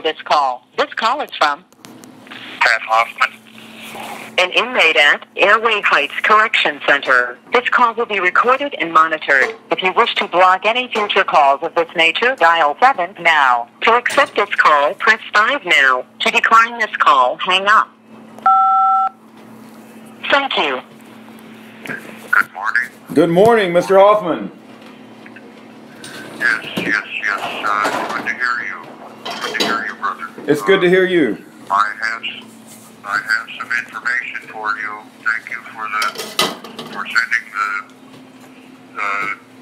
This call. This call is from Pat Hoffman. an inmate at Airway Heights Correction Center. This call will be recorded and monitored. If you wish to block any future calls of this nature, dial 7 now. To accept this call, press 5 now. To decline this call, hang up. Thank you. Good morning. Good morning, Mr. Hoffman. Yes. Good to hear you. Good to hear you, brother. It's good to hear you. I have some information for you. Thank you for sending the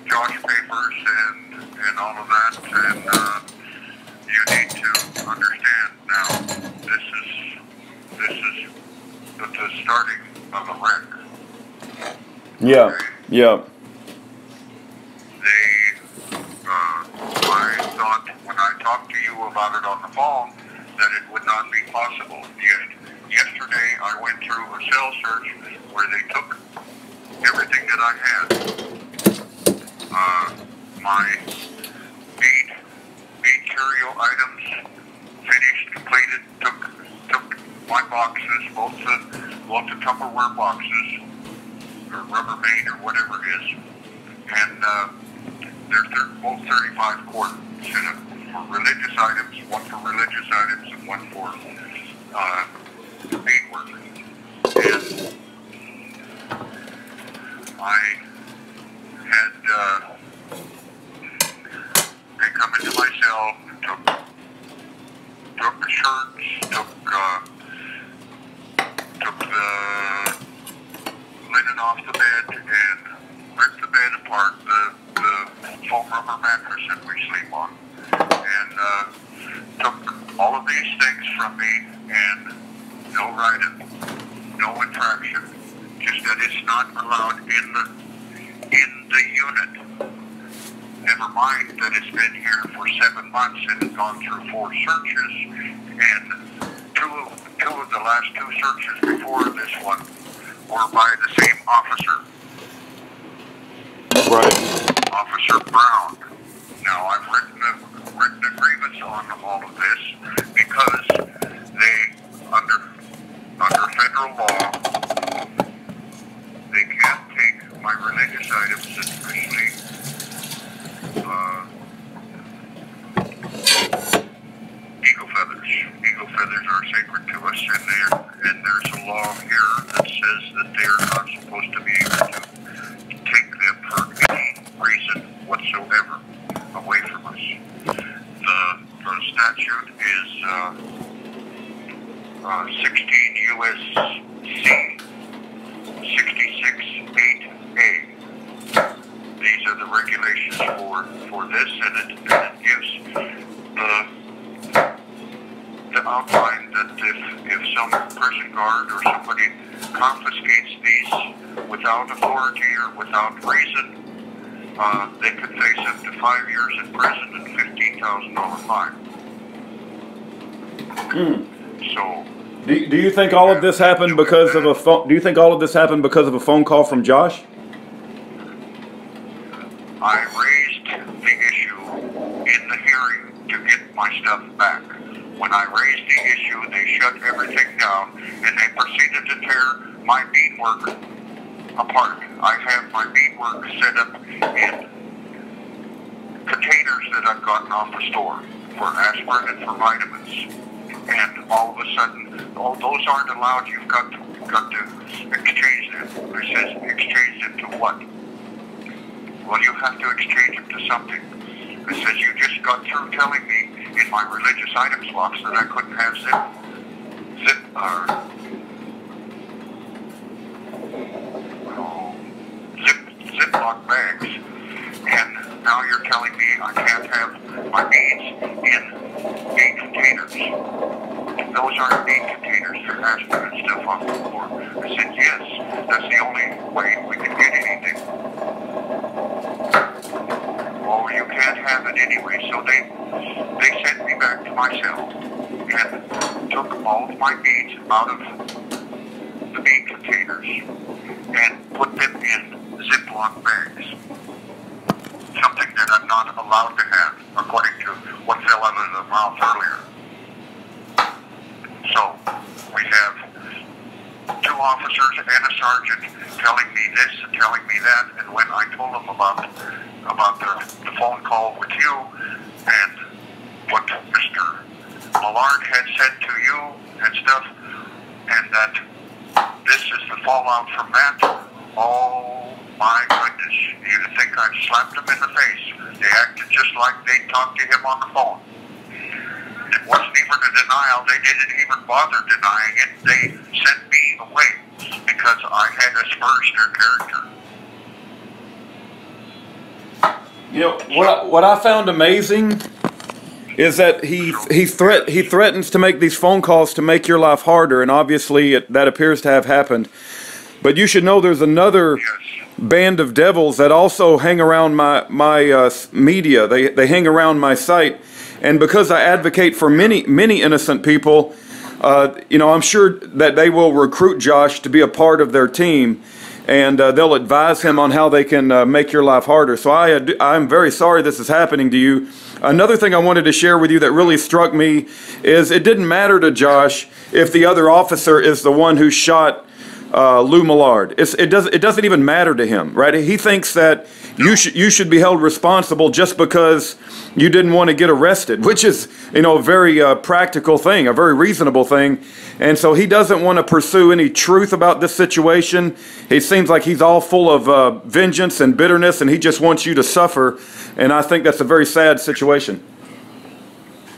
Josh papers and all of that. And you need to understand now. This is the starting of a wreck. Yeah. Okay? Yeah. I thought when I talked to you about it on the phone that it would not be possible. Yet yesterday I went through a cell search where they took everything that I had. My bead curio items, finished, completed, took my boxes, both the Tupperware boxes, or Rubbermaid or whatever it is, and they're both 35 quarters, for religious items, one for religious items and one for beadwork. And I had, they come into my cell, took the shirts, took the linen off the bed and ripped the bed apart, the foam rubber mattress that we sleep on, and took all of these things from me, and no write-up, no infraction, just that it's not allowed in the unit. Never mind that it's been here for 7 months and it's gone through 4 searches, and two of the last 2 searches before this one were by the same officer. Right. Officer Brown. Now, I've written a grievance on all of this because they, under federal law, they can't take my religious items, especially eagle feathers. Eagle feathers are sacred to us, and there's a law here that says that they are not supposed to be able to take them for any reason whatsoever away from us. The statute is 16 U.S.C. 66-8A. These are the regulations for this, and it gives the outline that if some prison guard or somebody confiscates these without authority or without reason, they could face up to 5 years in prison and $15,000 fine. So, Do you think all of this happened because of a phone? Do you think all of this happened because of a phone call from Josh? I raised the issue in the hearing to get my stuff back. When I raised the issue, they shut everything down and they proceeded to tear my beadwork apart. I have my beadwork set up in containers that I've gotten off the store for aspirin and for vitamins. And all of a sudden, those aren't allowed. You've got to exchange them. It says exchange them to what? Well, you have to exchange them to something. It says you just got through telling me in my religious items box that I couldn't have Ziploc bags, and now you're telling me I can't have my beads in bead containers. Those aren't bead containers, they're aspirin and stuff off the floor. I said, yes, that's the only way we can get anything. Well, you can't have it anyway, so they sent me back to my cell and took all of my beads out of the bead containers and put them in Ziploc bags. Something that I'm not allowed to have, according to what fell out of the mouth earlier. officers and a sergeant telling me this and telling me that, and when I told them about the phone call with you and what Mr. Millard had said to you and stuff, and that this is the fallout from that, oh my goodness, you'd think I'd slapped them in the face. They acted just like they talked to him on the phone. It wasn't even a denial. They didn't even bother denying it. They sent me away because I had asperged their character. You know what I found amazing is that he threatens to make these phone calls to make your life harder, and obviously that appears to have happened. But you should know there's another band of devils that also hang around my media. They hang around my site, and because I advocate for many innocent people, you know, I'm sure that they will recruit Josh to be a part of their team, and they'll advise him on how they can make your life harder. So I'm very sorry this is happening to you. Another thing I wanted to share with you that really struck me is it didn't matter to Josh if the other officer is the one who shot Lou Millard. It doesn't even matter to him, right? He thinks that you should be held responsible just because you didn't want to get arrested, which is, you know, a very practical thing, a very reasonable thing. And so he doesn't want to pursue any truth about this situation. It seems like he's all full of vengeance and bitterness, and he just wants you to suffer. And I think that's a very sad situation.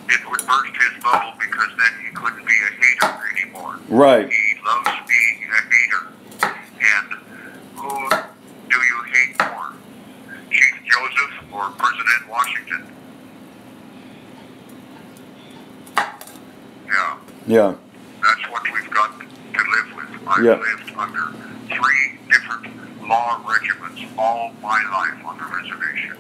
It would burst his bubble because then he couldn't be a hater anymore. Right. He loves being a hater. And who do you hate more? Chief Joseph or President Washington? Yeah. Yeah. That's what we've got to live with. I've lived under 3 different law regiments all my life on the reservation.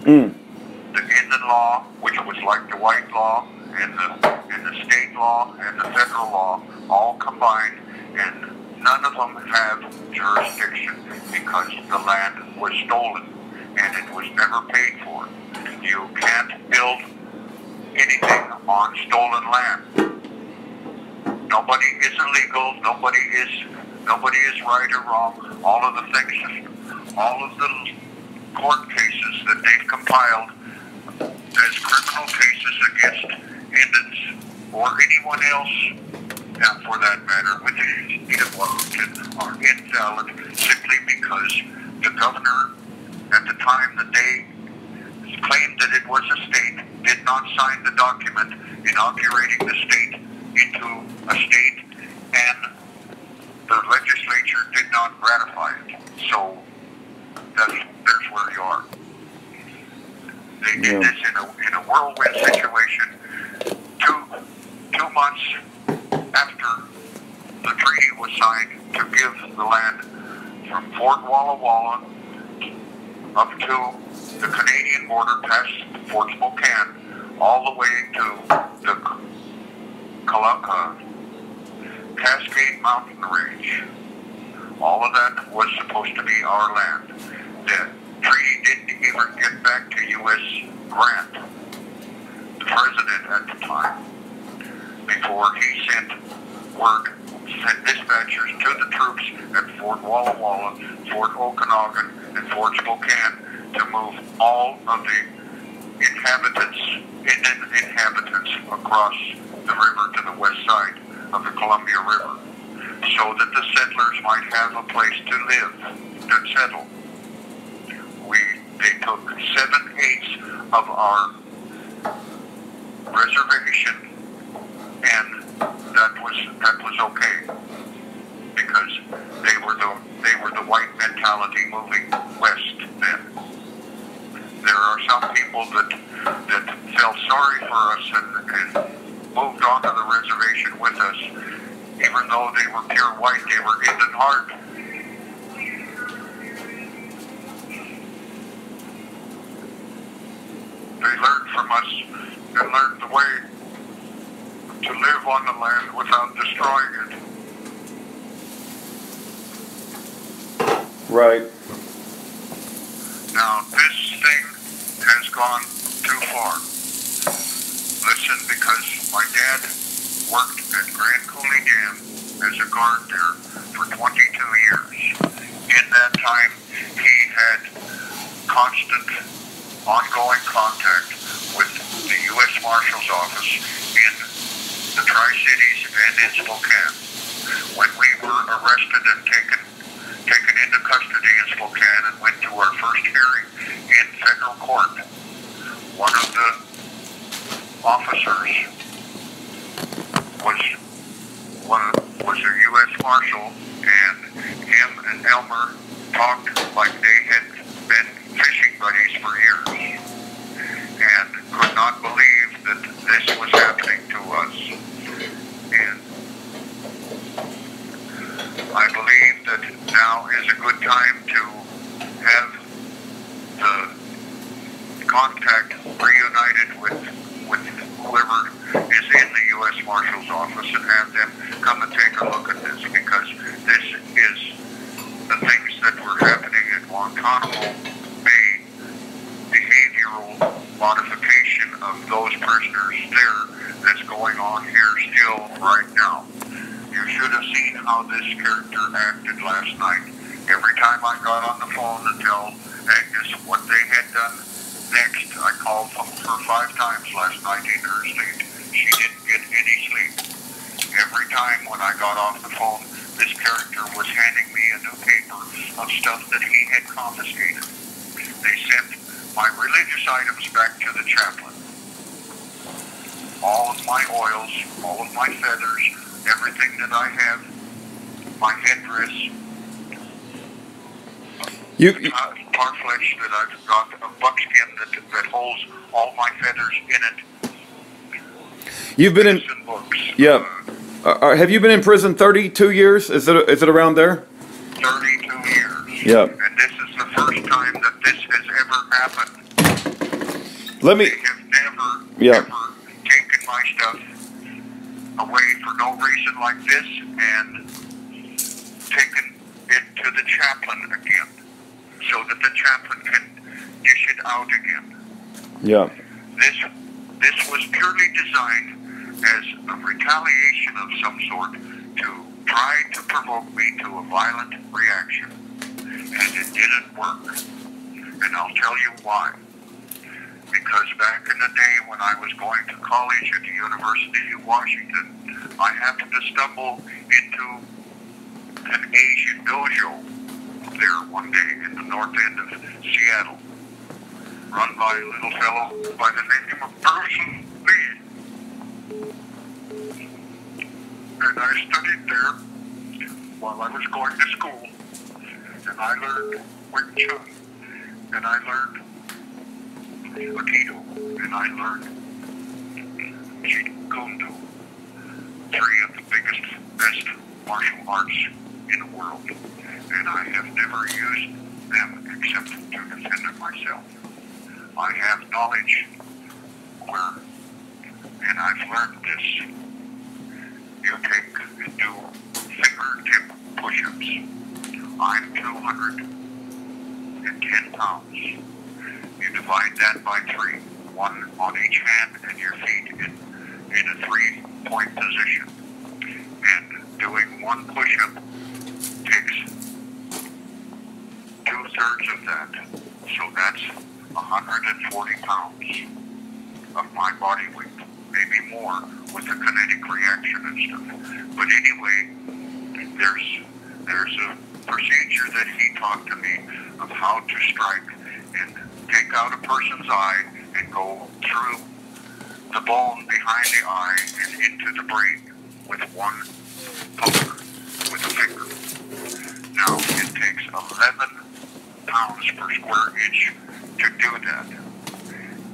The Indian law, which was like the white law, and the state law and the federal law, all combined, and none of them have jurisdiction because the land was stolen and it was never paid for. You can't build anything on stolen land. Nobody is illegal. Nobody is right or wrong. All of the things, all of the court cases that they've compiled as criminal cases against Indians or anyone else, and for that matter, within the state of Washington, are invalid simply because the governor, at the time that they claimed that it was a state, did not sign the document inaugurating the state into a state, and the legislature did not ratify it. So there's where you are. They did this in a whirlwind situation. Two months after the treaty was signed to give the land from Fort Walla Walla up to the Canadian border past Fort Spokane, all the way to the Cascade Mountain Range. All of that was supposed to be our land. The treaty didn't even get back to U.S. Grant, the president at the time, before he sent dispatchers to the troops at Fort Walla Walla, Fort Okanagan, and Fort Spokane to move all of the Indian inhabitants across the river to the west side of the Columbia River, so that the settlers might have a place to live, to settle. They took 7/8 of our reservation, and that was okay because they were the white mentality moving west then. There are some people that felt sorry for us and moved onto the reservation with us, even though they were pure white. They were Indian heart. They learned from us and learned the way to live on the land without destroying it. Right. Now, this thing has gone too far. Listen, because my dad worked at Grand Coulee Dam as a guard there for 22 years. In that time, he had constant, ongoing contact with the U.S. Marshal's Office in the Tri-Cities and in Spokane. When we were arrested and taken into custody in Spokane and went to our first hearing in federal court, one of the officers was a U.S. Marshal, and him and Elmer talked like they had been fishing buddies for years, and could not believe that this was happening to us. And I believe that now is a good time to have the contact reunited with whoever is in the U.S. Marshal's Office and have them come and take a look at this, because this is the things that were happening at Guantanamo Bay, behavioral modification of those prisoners there that's going on here still right now. You should have seen how this character acted last night. Every time I got on the phone to tell Agnes what they had done next, I called her 5 times last night in her sleep. She didn't get any sleep. Every time when I got off the phone, this character was handing me a new paper of stuff that he had confiscated. They sent my religious items back to the chaplain. All of my oils, all of my feathers, everything that I have, my headdress, parfleche that I've got, a buckskin that holds all my feathers in it. You've been in, books. Yeah. Have you been in prison 32 years? Is it around there? 32 years. Yeah. And this is the first time that this has ever happened. Let me. They have never taken my stuff away for no reason like this and taken it to the chaplain again, so that the chaplain can dish it out again. Yeah. This was purely designed as a retaliation of some sort to try to provoke me to a violent reaction. And it didn't work. And I'll tell you why. Because back in the day when I was going to college at the University of Washington, I happened to stumble into an Asian dojo there one day in the north end of Seattle, run by a little fellow by the name of Bruce Lee. And I studied there while I was going to school, and I learned Wing Chun, and I learned Aikido, and I learned Jeet Kune Do, 3 of the biggest, best martial arts in the world, and I have never used them except to defend myself. I have knowledge where, and I've learned this, you take and do fingertip push-ups. I'm 210 pounds. You divide that by 3, 1 on each hand and your feet in a 3-point position. And doing 1 push-up takes 2/3 of that. So that's 140 pounds of my body weight, maybe more with the kinetic reaction and stuff. But anyway, there's a procedure that he taught to me of how to strike and take out a person's eye and go through the bone behind the eye and into the brain with 1 poker with a finger. Now, it takes 11 pounds per square inch to do that.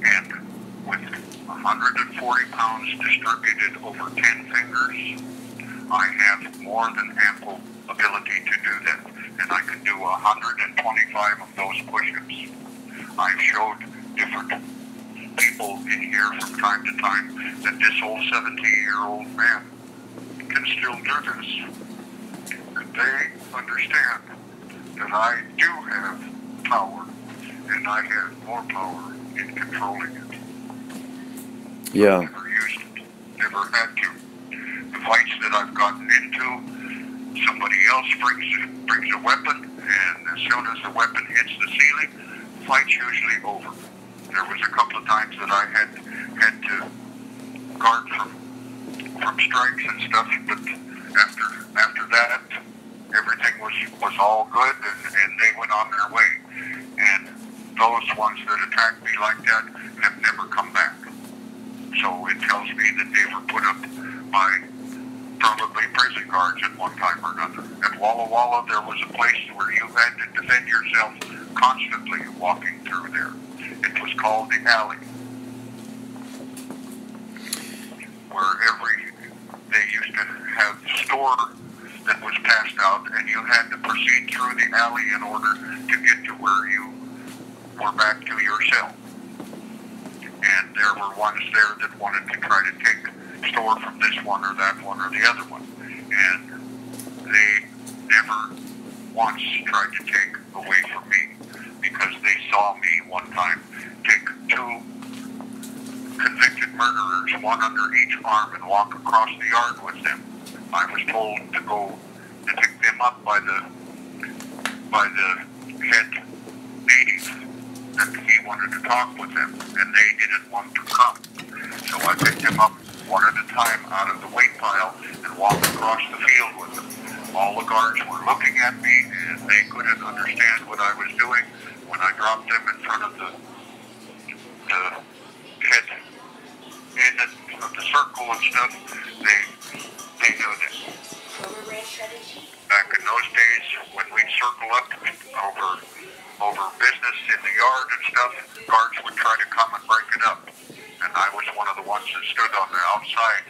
And with 140 pounds distributed over 10 fingers, I have more than ample ability to do that. And I can do 125 of those push-ups. I've showed different people in here from time to time that this old 70-year-old man can still do this. And they understand that I do have power, and I have more power in controlling it. Yeah. Never used it. Never had to. The fights that I've gotten into, somebody else brings a weapon, and as soon as the weapon hits the ceiling, fight's usually over. There was a couple of times that I had to guard from strikes and stuff, but after that, everything was all good, and they went on their way. And those ones that attacked me like that have never come back. So it tells me that they were put up by probably prison guards at one time or another. At Walla Walla, there was a place where you had to defend yourself constantly walking through there. It was called the alley, where they used to have store that was passed out, and you had to proceed through the alley in order to get to where you were back to your cell. And there were ones there that wanted to try to take store from this one or that one or the other one. And they never once tried to take away from me, because they saw me one time take two convicted murderers, one under each arm, and walk across the yard with them. I was told to go to pick them up by the head native, that he wanted to talk with them, and they didn't want to come. So I picked them up one at a time out of the weight pile and walked across the field with them. All the guards were looking at me, and they couldn't understand what I was doing. When I dropped them in front of the head end of the circle and stuff, they knew that. Back in those days, when we'd circle up over business in the yard and stuff, guards would try to come and break it up. And I was one of the ones that stood on the outside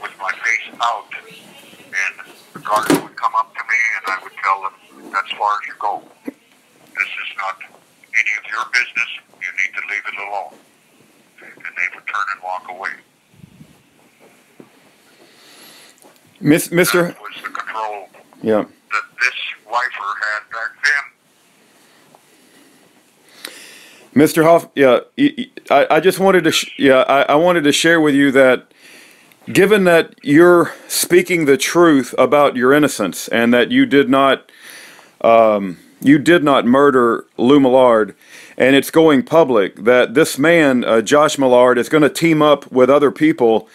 with my face out. And the guards would come up to me, and I would tell them, "That's as far as you go. This is not any of your business. You need to leave it alone." And they would turn and walk away. Mr. That was the control Yeah. that this lifer had back then. Mr. Hoff, I just wanted to, I wanted to share with you that, given that you're speaking the truth about your innocence and that you did not murder Lou Millard, and it's going public, that this man, Josh Millard, is going to team up with other people,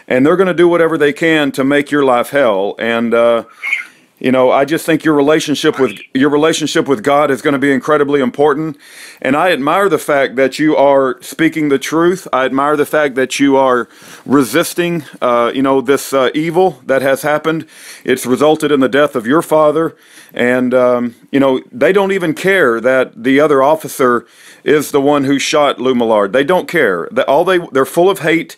and they're going to do whatever they can to make your life hell. And I just think your relationship with God is going to be incredibly important. And I admire the fact that you are speaking the truth. I admire the fact that you are resisting, this evil that has happened. It's resulted in the death of your father. And, they don't even care that the other officer is the one who shot Lou Millard. They don't care. They're full of hate,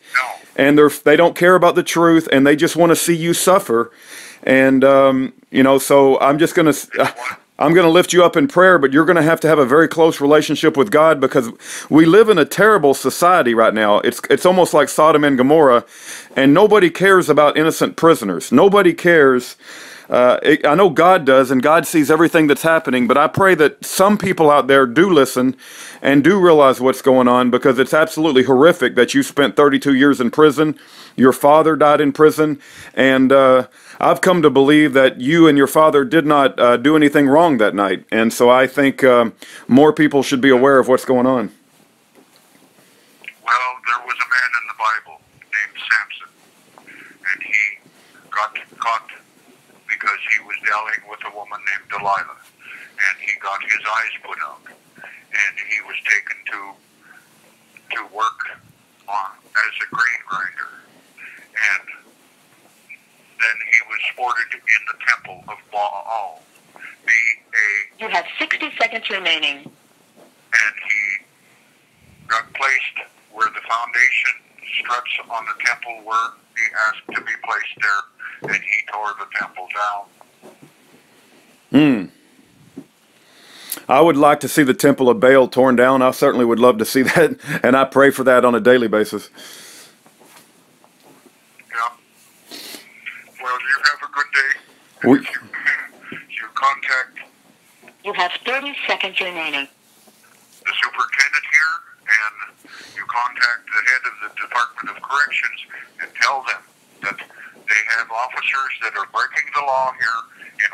and they don't care about the truth, and they just want to see you suffer. And, so I'm going to lift you up in prayer, but you're going to have a very close relationship with God, because we live in a terrible society right now. It's almost like Sodom and Gomorrah, and nobody cares about innocent prisoners. Nobody cares. I know God does, and God sees everything that's happening, but I pray that some people out there do listen and do realize what's going on, because it's absolutely horrific that you spent 32 years in prison. Your father died in prison, and I've come to believe that you and your father did not do anything wrong that night. And so I think more people should be aware of what's going on. Well, there was a man in the Bible named Samson, and he got caught because he was dallying with a woman named Delilah, and he got his eyes put out, and he was taken to work as a grain grinder, and then he was sported in the temple of Baal, You have 60 seconds remaining. and he got placed where the foundation struts on the temple were. He asked to be placed there, and he tore the temple down. I would like to see the Temple of Baal torn down. I certainly would love to see that, and I pray for that on a daily basis. Yeah. Well, you have a good day. You contact You have 30 seconds remaining. the superintendent here, and you contact the head of the Department of Corrections and tell them that they have officers that are breaking the law here,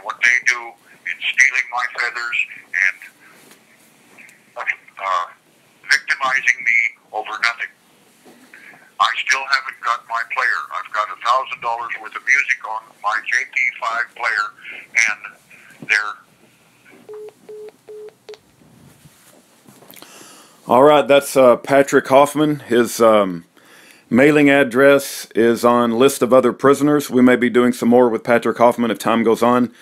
what they do in stealing my feathers and victimizing me over nothing. I still haven't got my player. I've got $1,000 worth of music on my JT5 player, and they're... All right, that's Patrick Hoffman. His mailing address is on list of other prisoners. We may be doing some more with Patrick Hoffman if time goes on.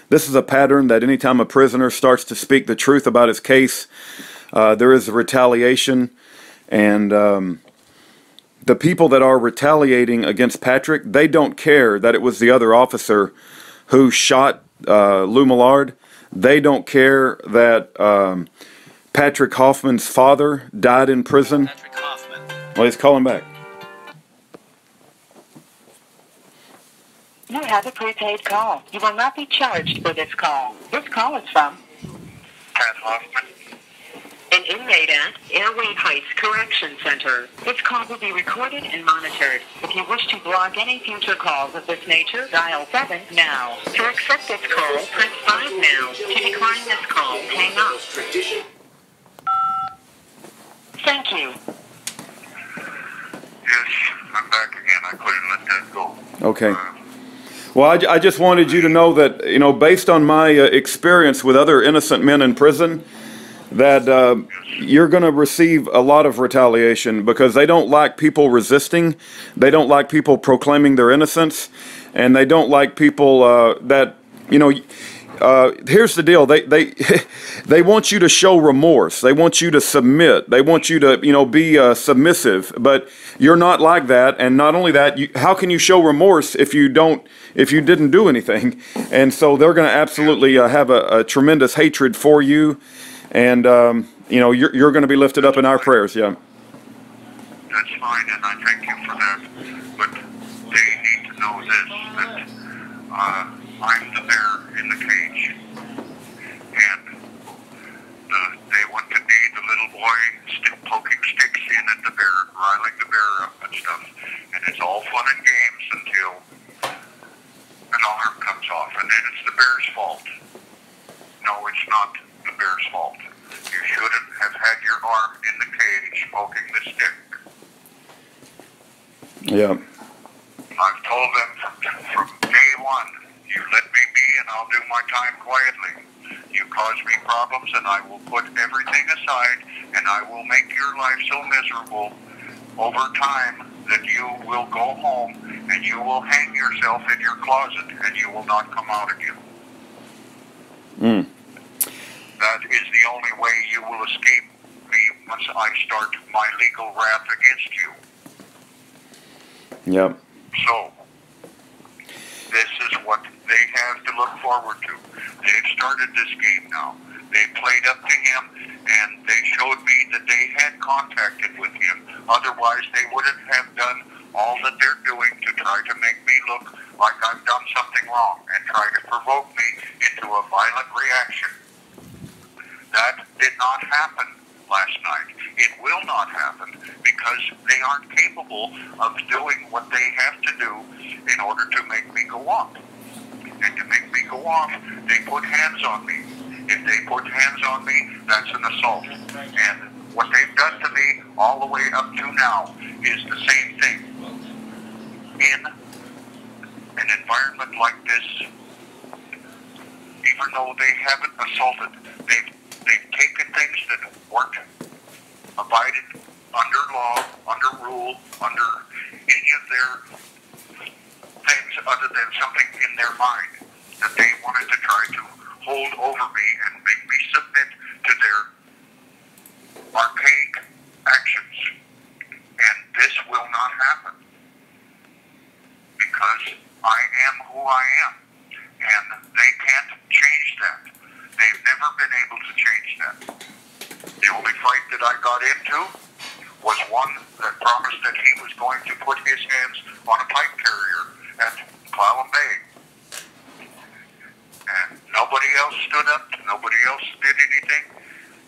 This is a pattern that anytime a prisoner starts to speak the truth about his case, there is a retaliation, and the people that are retaliating against Patrick, they don't care that it was the other officer who shot Lou Millard. They don't care that Patrick Hoffman's father died in prison. Patrick Hoffman. Well, he's calling back. You have a prepaid call. You will not be charged for this call. This call is from Pat Hoffman. an inmate at Airway Heights Correction Center. This call will be recorded and monitored. If you wish to block any future calls of this nature, dial 7 now. To accept this call, press 5 now. To decline this call, hang up. Thank you. Yes, I'm back again. I couldn't let that go. Okay. Well, I just wanted you to know that, you know, based on my experience with other innocent men in prison, that you're going to receive a lot of retaliation because they don't like people resisting, they don't like people proclaiming their innocence, and they don't like people that, you know, here's the deal, they want you to show remorse, they want you to submit, they want you to, you know, be submissive, but you're not like that. And not only that, how can you show remorse if you didn't do anything? And so they're going to absolutely have a tremendous hatred for you. And, you know, you're going to be lifted up in our prayers, yeah. That's fine, and I thank you for that. But they need to know this, that I'm the bear in the cage. And they want to be the little boy poking sticks in at the bear, riling the bear up and stuff. And it's all fun and games until an alarm comes off. And then it's the bear's fault. No, it's not the bear's fault. You shouldn't have had your arm in the cage poking the stick. Yeah. I've told them from day one, you let me be and I'll do my time quietly. You cause me problems and I will put everything aside and I will make your life so miserable over time that you will go home and you will hang yourself in your closet and you will not come out again. Mm. That is the only way you will escape me once I start my legal wrath against you. Yep. So, this is what they have to look forward to. They've started this game now. They played up to him, and they showed me that they had contacted with him. Otherwise, they wouldn't have done all that they're doing to try to make me look like I've done something wrong and try to provoke me into a violent reaction. That did not happen last night. It will not happen because they aren't capable of doing what they have to do in order to make me go off. And to make me go off, they put hands on me. If they put hands on me, that's an assault. And what they've done to me all the way up to now is the same thing. In an environment like this, even though they haven't assaulted, they've taken things that weren't abided under law, under rule, under any of their things other than something in their mind that they wanted to try to hold over me and make me submit to their archaic actions. And this will not happen because I am who I am. And they can't change that. They've never been able to change that. The only fight that I got into was one that promised that he was going to put his hands on a pipe carrier at Clallam Bay. And nobody else stood up, nobody else did anything.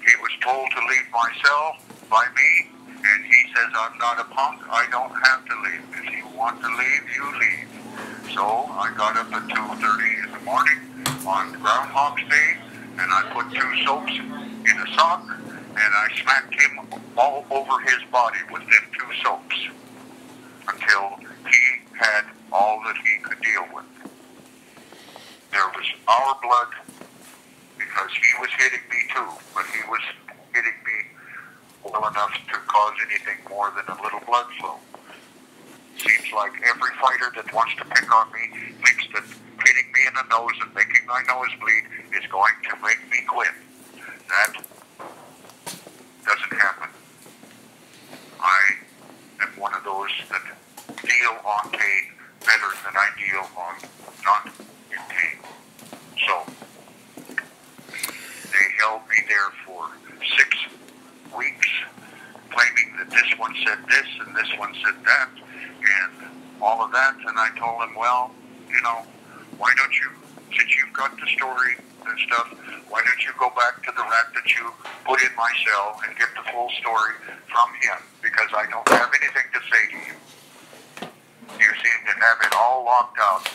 He was told to leave my cell by me, and he says, I'm not a punk, I don't have to leave. If you want to leave, you leave. So I got up at 2:30 in the morning, on Groundhog's Day, and I put 2 soaps in a sock, and I smacked him all over his body with them 2 soaps until he had all that he could deal with. There was our blood because he was hitting me too, but he was hitting me well enough to cause anything more than a little blood flow. Seems like every fighter that wants to pick on me thinks that hitting me in the nose and making my nose bleed is going to make me quit. That doesn't happen. I am one of those that deal on pain better than I deal on not in pain. So, they held me there for 6 weeks, claiming that this one said this and this one said that, and all of that, and I told him, well, you know, why don't you, since you've got the story and stuff, why don't you go back to the rat that you put in my cell and get the full story from him, because I don't have anything to say to you. You seem to have it all locked out,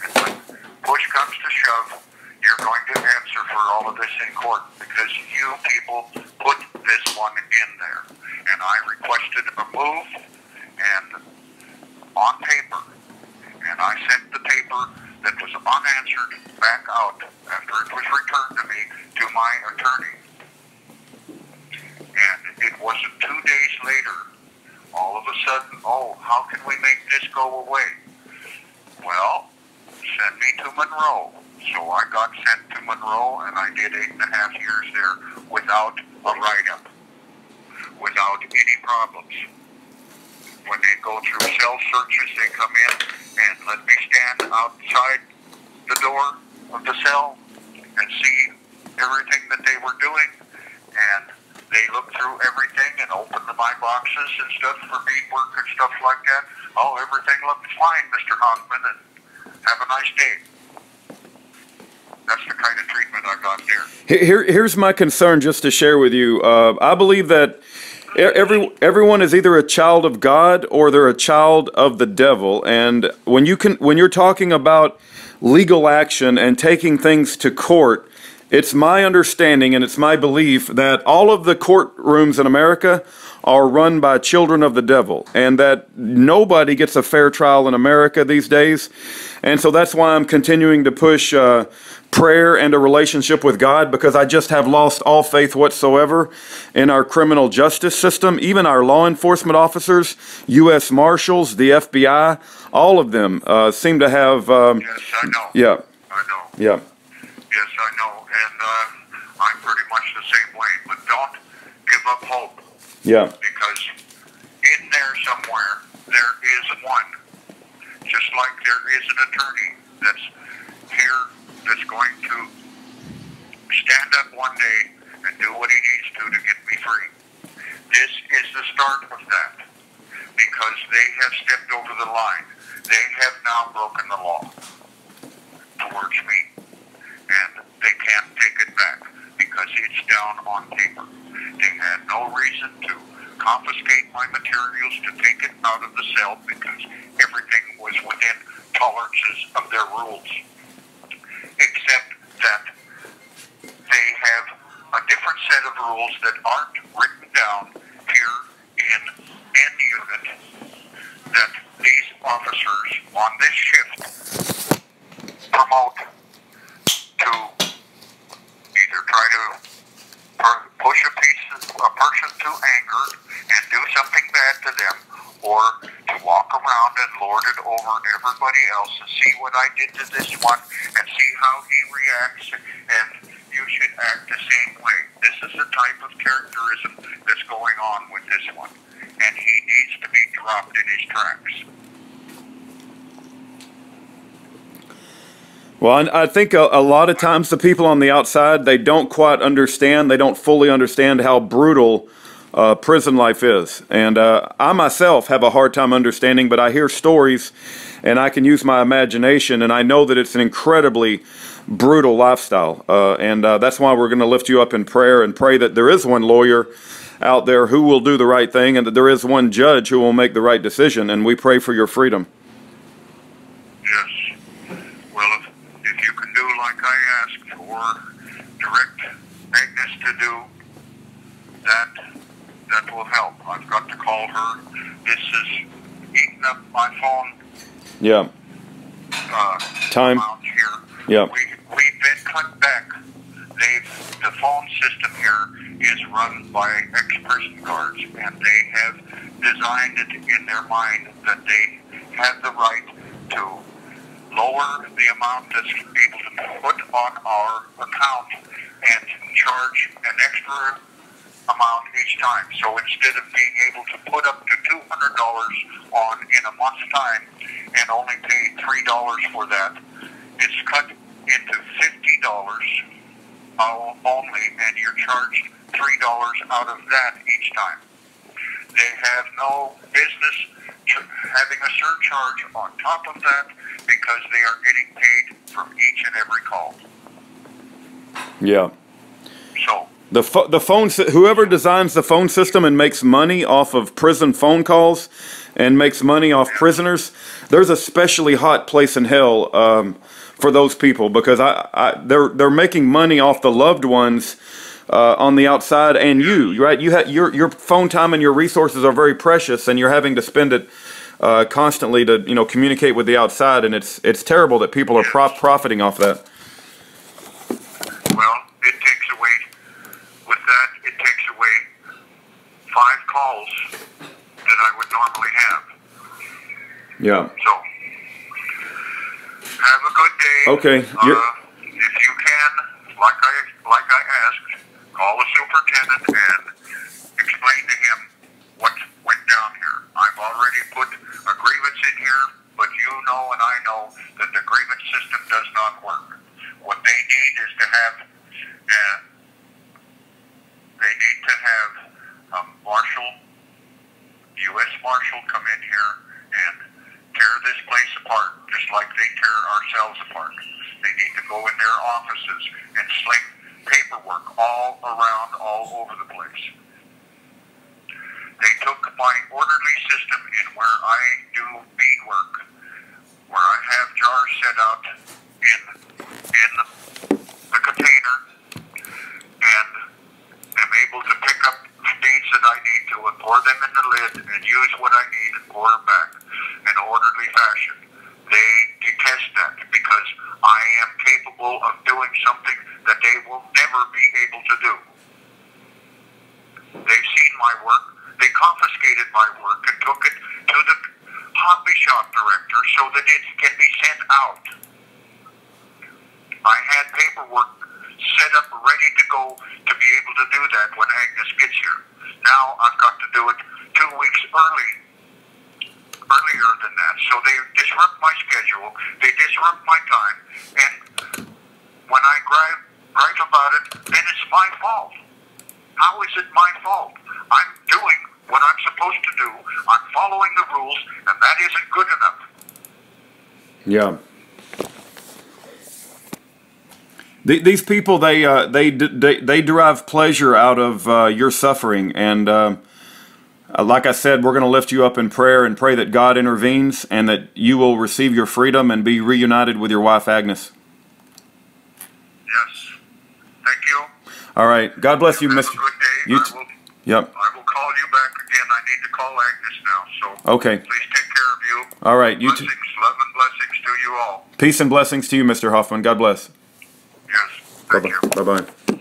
and when push comes to shove, you're going to answer for all of this in court, because you people put this one in there. And I requested a move, and on paper, and I sent the paper that was unanswered back out after it was returned to me to my attorney. And it wasn't 2 days later, all of a sudden, oh, how can we make this go away? Well, send me to Monroe. So I got sent to Monroe, and I did 8.5 years there without a write-up, without any problems. When they go through cell searches, they come in and let me stand outside the door of the cell and see everything that they were doing, and they look through everything and open my boxes and stuff for beadwork and stuff like that. Oh, everything looks fine, Mr. Hoffman, and have a nice day. That's the kind of treatment I got there. Here's my concern, just to share with you. I believe that everyone is either a child of God or they're a child of the devil. And when you're talking about legal action and taking things to court, it's my understanding and it's my belief that all of the courtrooms in America are run by children of the devil, and that nobody gets a fair trial in America these days. And so that's why I'm continuing to push prayer and a relationship with God, because I just have lost all faith whatsoever in our criminal justice system. Even our law enforcement officers, U.S. Marshals, the FBI, all of them seem to have... yes, I know. Yeah. I know. Yeah. Yes, I know. And I'm pretty much the same way. But don't give up hope. Yeah. Because in there somewhere, there is one. Just like there is an attorney that's here that's going to stand up one day and do what he needs to get me free. This is the start of that. Because they have stepped over the line. They have now broken the law towards me. And they can't take it back because it's down on paper. They had no reason to confiscate my materials to take it out of the cell because everything was within tolerances of their rules. Except that they have a different set of rules that aren't written down here in N unit that these officers on this shift promote to either try to push a person to anger and do something bad to them, or to walk around and lord it over everybody else and see what I did to this one and see how he reacts, and you should act the same way. This is the type of characterism that's going on with this one, and he needs to be dropped in his tracks. Well, I think a lot of times the people on the outside, they don't quite understand, they don't fully understand how brutal prison life is. And I myself have a hard time understanding, but I hear stories and I can use my imagination, and I know that it's an incredibly brutal lifestyle. And that's why we're going to lift you up in prayer and pray that there is one lawyer out there who will do the right thing, and that there is one judge who will make the right decision. And we pray for your freedom. Yes. Well, if you can do like I asked for, direct Agnes to do, that will help. I've got to call her. This is eating up my phone. Yeah. Time. Here. Yeah. We've been cut back. The phone system here is run by ex-prison guards, and they have designed it in their mind that they have the right to lower the amount that's able to put on our account and charge an extra amount each time. So instead of being able to put up to $200 on in a month's time and only pay $3 for that, it's cut into $50 only, and you're charged $3 out of that each time. They have no business having a surcharge on top of that because they are getting paid from each and every call. Yeah. So the phone, whoever designs the phone system and makes money off of prison phone calls and makes money off prisoners, there's a specially hot place in hell for those people, because they're making money off the loved ones on the outside, and right? Your phone time and your resources are very precious, and you're having to spend it constantly to communicate with the outside, and it's terrible that people are profiting off that. Well, it takes away, with that, it takes away 5 calls that I would normally have. Yeah. So, have a good day. Okay. If you can, like I asked, call the superintendent and explain to him what went down here. I've already put a grievance in here, but you know and I know that the grievance system does not work. What they need is to have, a marshal, U.S. Marshal, come in here and tear this place apart, just like they tear ourselves apart. They need to go in their offices and sling paperwork all around, all over the place. They took my orderly system in where I do beadwork, where I have jars set out in the container, and am able to pick up beads that I need to and pour them in the lid and use what I need and pour them back in an orderly fashion. They detest that because I am capable of doing something that they will never be able to do. They've seen my work. They confiscated my work and took it to the hobby shop director so that it can be sent out. I had paperwork set up ready to go to be able to do that when Agnes gets here. Now I've got to do it 2 weeks earlier than that. So they disrupt my schedule, they disrupt my time, and when I gripe about it, then it's my fault. How is it my fault? I'm doing what I'm supposed to do. I'm following the rules, and that isn't good enough. Yeah. These people, they derive pleasure out of your suffering, and like I said, we're going to lift you up in prayer and pray that God intervenes and that you will receive your freedom and be reunited with your wife Agnes. Yes. Thank you. All right. God bless you, Mr. Have a good day. Yep. I will call you back again. I need to call Agnes now. So okay. Please take care of you. All right. You blessings, love and blessings to you all. Peace and blessings to you, Mr. Hoffman. God bless. Yes. Thank you. Bye-bye. Bye-bye.